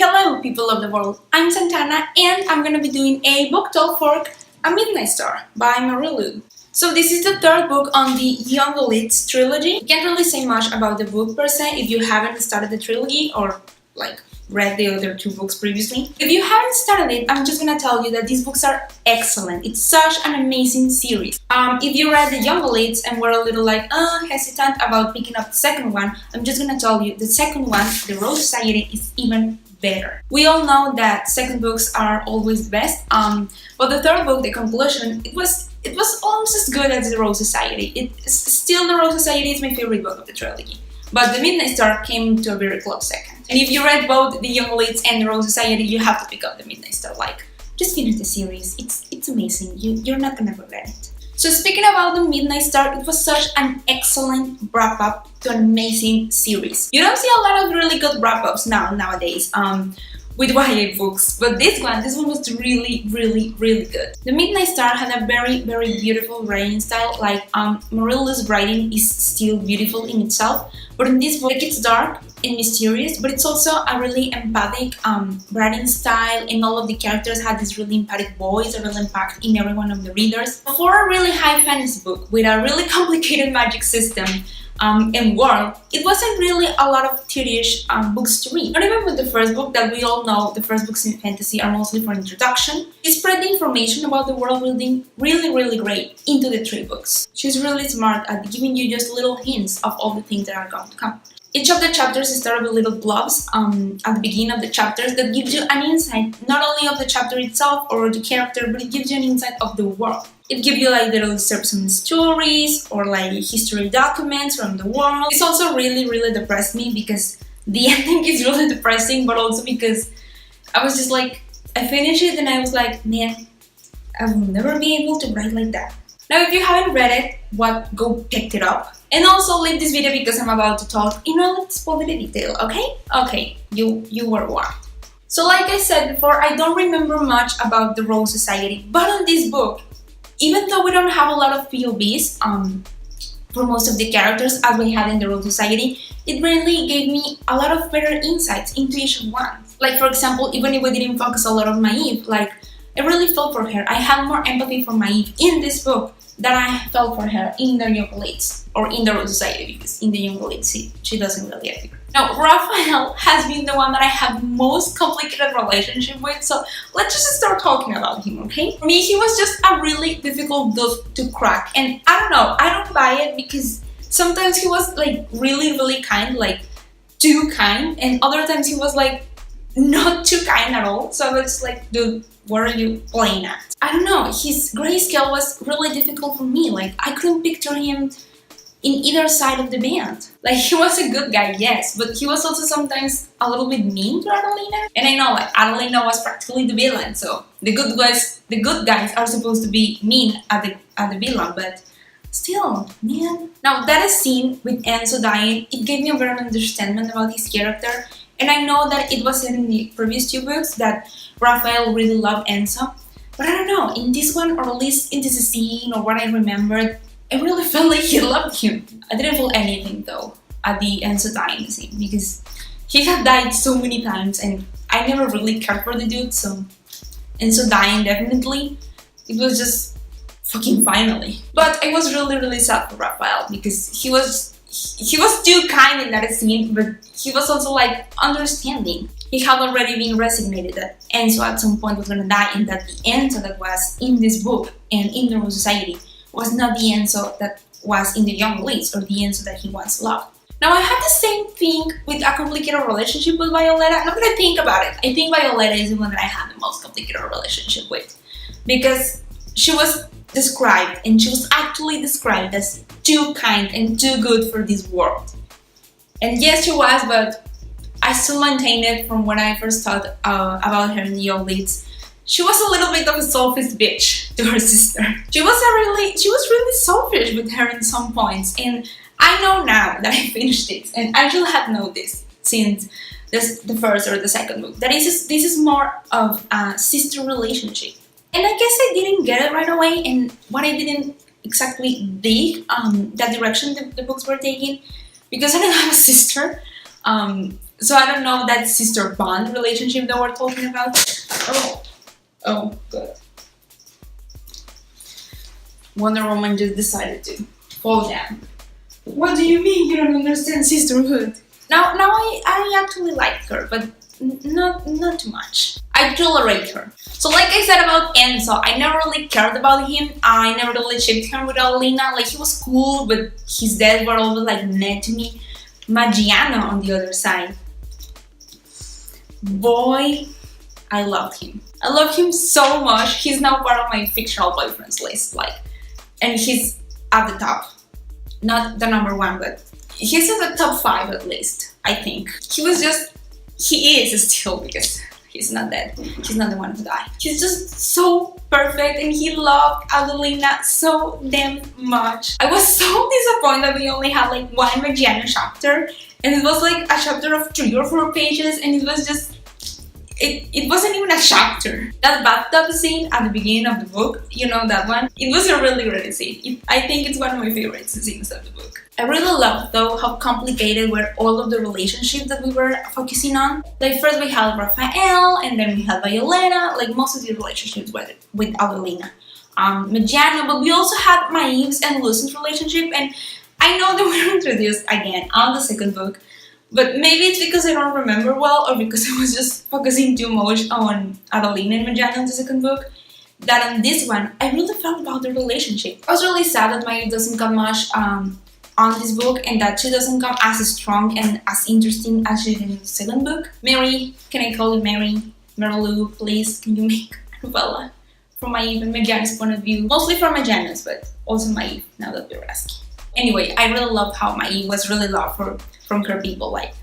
Hello, people of the world. I'm Santana, and I'm gonna be doing a book talk for A Midnight Star by Marilu. So this is the third book on the Young Elites trilogy. I can't really say much about the book per se if you haven't started the trilogy or read the other two books previously. If you haven't started it, I'm just gonna tell you that these books are excellent. It's such an amazing series. If you read the Young Elites and were a little hesitant about picking up the second one, I'm just gonna tell you the second one, The Rose Society, is even better. We all know that second books are always the best, but the third book, the conclusion, it was almost as good as The Rose Society. It's still The Rose Society is my favorite book of the trilogy, but The Midnight Star came to a very close second. And if you read both The Young Elites and The Rose Society, you have to pick up The Midnight Star. Just finish the series. It's amazing. You're not gonna regret it. So speaking about The Midnight Star, it was such an excellent wrap-up to an amazing series. You don't see a lot of really good wrap-ups nowadays with YA books, but this one was really, really, really good. The Midnight Star had a very, very beautiful writing style. Marilu's writing is still beautiful in itself, but in this book it's dark and mysterious, but it's also a really empathic writing style, and all of the characters had this really empathic voice, a real impact in every one of the readers. For a really high fantasy book with a really complicated magic system and world, it wasn't really a lot of tedious books to read. Not even with the first book, that we all know the first books in fantasy are mostly for introduction. She spread the information about the world building really, really great into the three books. She's really smart at giving you just little hints of all the things that are going to come. Each of the chapters started with little blobs at the beginning of the chapters that gives you an insight not only of the chapter itself or the character, but it gives you an insight of the world. It gives you little excerpts from stories or history documents from the world. It's also really, really depressed me because the ending is really depressing, but also because I was just I finished it and I was like, man, I will never be able to write like that. Now, if you haven't read it, go pick it up. And also leave this video because I'm about to talk in all its spoilery detail, okay? Okay, you were warned. So like I said before, I don't remember much about the Rose Society, but on this book, even though we don't have a lot of POVs for most of the characters as we had in the Rose Society, it really gave me a lot of better insights into each one. For example, even if we didn't focus a lot on Maeve, I really felt for her. I had more empathy for Maeve in this book than I felt for her in the Young Elites or in the Rose Society, because in the Young Elites she doesn't really appear. Now, Raphael has been the one that I have most complicated relationship with, so let's just start talking about him, okay? For me, he was just a really difficult dude to crack, and I don't know, I don't buy it because sometimes he was really, really kind, too kind, and other times he was not too kind at all. So it's dude, what are you playing at? I don't know, his grayscale was really difficult for me. I couldn't picture him in either side of the band. He was a good guy, yes, but he was also sometimes a little bit mean to Adelina. And I know Adelina was practically the villain, so the good guys are supposed to be mean at the villain, but still, man. Now, that scene with Enzo dying, it gave me a better understanding about his character. And I know that it was in the previous two books that Raphael really loved Enzo. But I don't know, in this one, or at least in this scene, or what I remembered, I really felt like he loved him. I didn't feel anything, though, at the Enzo dying scene, because he had died so many times, and I never really cared for the dude, so Enzo dying, definitely, it was just fucking finally. But I was really, really sad for Raphael, because he was too kind in that scene, but he was also understanding. He had already been resignated that Enzo at some point was gonna die, and that the Enzo that was in this book and in the Rose Society was not the Enzo that was in the Young Elites or the Enzo that he once loved. Now, I had the same thing with a complicated relationship with Violetta. Now that I think about it, I think Violetta is the one that I had the most complicated relationship with, because she was described, and she was actually described as too kind and too good for this world. And yes, she was, but I still maintain it from when I first thought about her in the Young Elites. She was a little bit of a selfish bitch to her sister. She was really selfish with her in some points, and I know now that I finished it, and I should have known this since the first or the second book, that this is more of a sister relationship. And I guess I didn't get it right away, and what I didn't exactly dig that direction the books were taking, because I don't have a sister. So I don't know that sister bond relationship that we're talking about. Oh, good. Wonder Woman just decided to fall down. What do you mean you don't understand sisterhood? Now I actually like her, but not too much. I tolerate her. So like I said about Enzo, I never really cared about him. I never really shipped him with Alina. Like he was cool, but his death were always like mad to me. Magiano on the other side. Boy, I loved him. I love him so much. He's now part of my fictional boyfriends list. Like, and he's at the top. Not the number one, but he's in the top 5 at least, I think. He is still, because he's not dead. He's not the one who died. He's just so perfect, and he loved Adelina so damn much. I was so disappointed that we only had like one Magiano chapter, and it was like a chapter of 3 or 4 pages, and it was just... It wasn't even a chapter. That bathtub scene at the beginning of the book, you know that one? It was a really great scene. I think it's one of my favorite scenes of the book. I really loved though how complicated were all of the relationships that we were focusing on. Like first we had Rafael, and then we had Violeta, like most of the relationships with Adelina. Magiano, but we also had Maeve's and Lucian's relationship, and I know they were introduced again on the second book. But maybe it's because I don't remember well, or because I was just focusing too much on Adelina and Magiano in the second book, that on this one, I really felt about the relationship. I was really sad that Maeve doesn't come much on this book, and that she doesn't come as strong and as interesting as she did in the second book. Mary, can I call you Mary? Marilu, please, can you make a novella from Maeve and Magiano's point of view? Mostly from Magiano's, but also Maeve, now that we're asking. Anyway, I really loved how Maeve was really loved from her people. Like,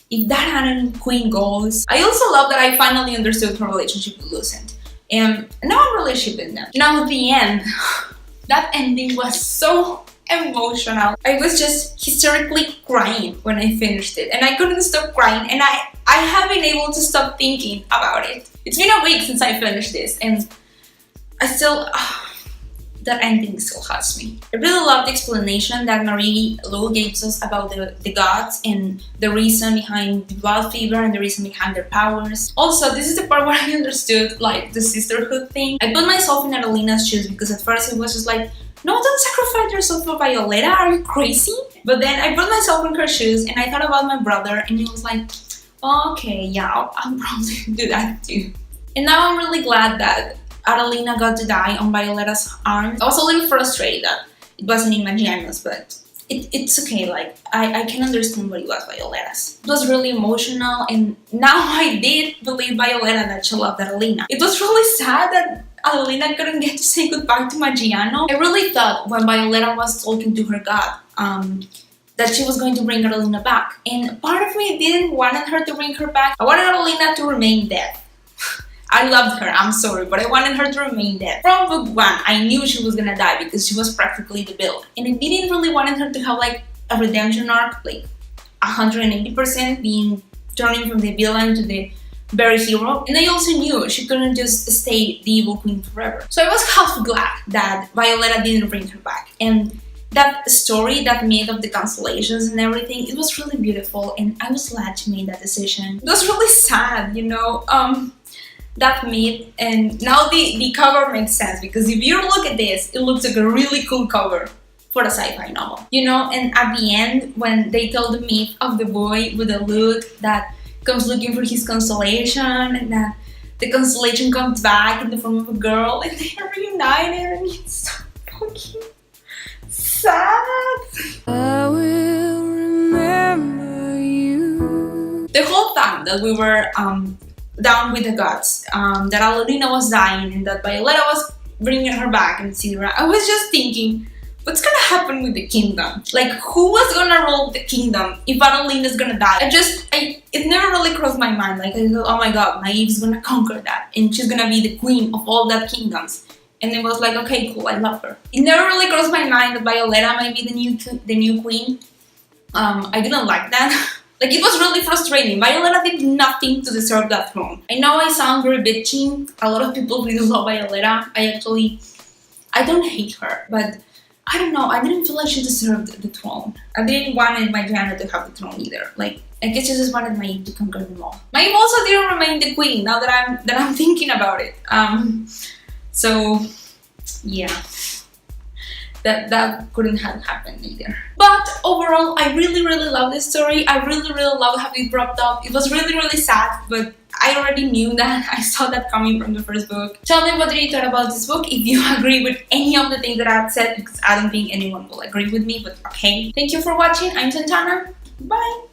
if that hadn't Queen goes. I also love that I finally understood her relationship with Lucent. And now I'm really shipping them. Now at the end, that ending was so emotional. I was just hysterically crying when I finished it. And I couldn't stop crying. And I haven't been able to stop thinking about it. It's been a week since I finished this. And I still... that ending still hurts me. I really love the explanation that Marie-Lou gives us about the gods and the reason behind the blood fever and the reason behind their powers. Also, this is the part where I understood like the sisterhood thing. I put myself in Adelina's shoes because at first it was just like, no, don't sacrifice yourself for Violeta, are you crazy? But then I put myself in her shoes and I thought about my brother, and he was like, oh, okay, yeah, I'll probably do that too. And now I'm really glad that Adelina got to die on Violeta's arm. I was a little frustrated that it wasn't in Magiano's, but it's okay. Like, I can understand what it was Violeta's. It was really emotional, and now I did believe Violeta that she loved Adelina. It was really sad that Adelina couldn't get to say goodbye to Magiano. I really thought when Violeta was talking to her god, that she was going to bring Adelina back. And part of me didn't want her to bring her back. I wanted Adelina to remain dead. I loved her, I'm sorry, but I wanted her to remain dead. From book 1, I knew she was gonna die because she was practically the villain. And I didn't really want her to have like a redemption arc, like 180% being turning from the villain to the very hero. And I also knew she couldn't just stay the evil queen forever. So I was half glad that Violeta didn't bring her back. And that story, that myth of the constellations and everything, it was really beautiful, and I was glad she made that decision. It was really sad, you know, that myth, and now the cover makes sense, because if you look at this, it looks like a really cool cover for a sci-fi novel, you know. And at the end, when they tell the myth of the boy with the lute that comes looking for his constellation, and that the constellation comes back in the form of a girl, and they are reunited, and it's so fucking sad. I will remember you. The whole time that we were down with the gods, that Adelina was dying and that Violeta was bringing her back, etc. I was just thinking, what's gonna happen with the kingdom? Like, who was gonna rule the kingdom if Adelina's gonna die? It never really crossed my mind. Like, I thought, oh my god, Maeve's gonna conquer that and she's gonna be the queen of all that kingdoms. And it was like, okay, cool, I love her. It never really crossed my mind that Violeta might be the new queen. I didn't like that. Like, it was really frustrating. Violeta did nothing to deserve that throne. I know I sound very bitchy. A lot of people really love Violeta. I don't hate her, but I don't know, I didn't feel like she deserved the throne. I didn't want my Diana to have the throne either. Like, I guess she just wanted Maeve to conquer them all. Maeve also didn't remain the queen, now that I'm thinking about it. So yeah. That couldn't have happened either. But overall, I really love this story. I really love how it wrapped up. It was really sad, but I already knew that. I saw that coming from the first book. Tell me what you thought about this book, if you agree with any of the things that I've said, because I don't think anyone will agree with me, but okay. Thank you for watching. I'm Santana. Bye!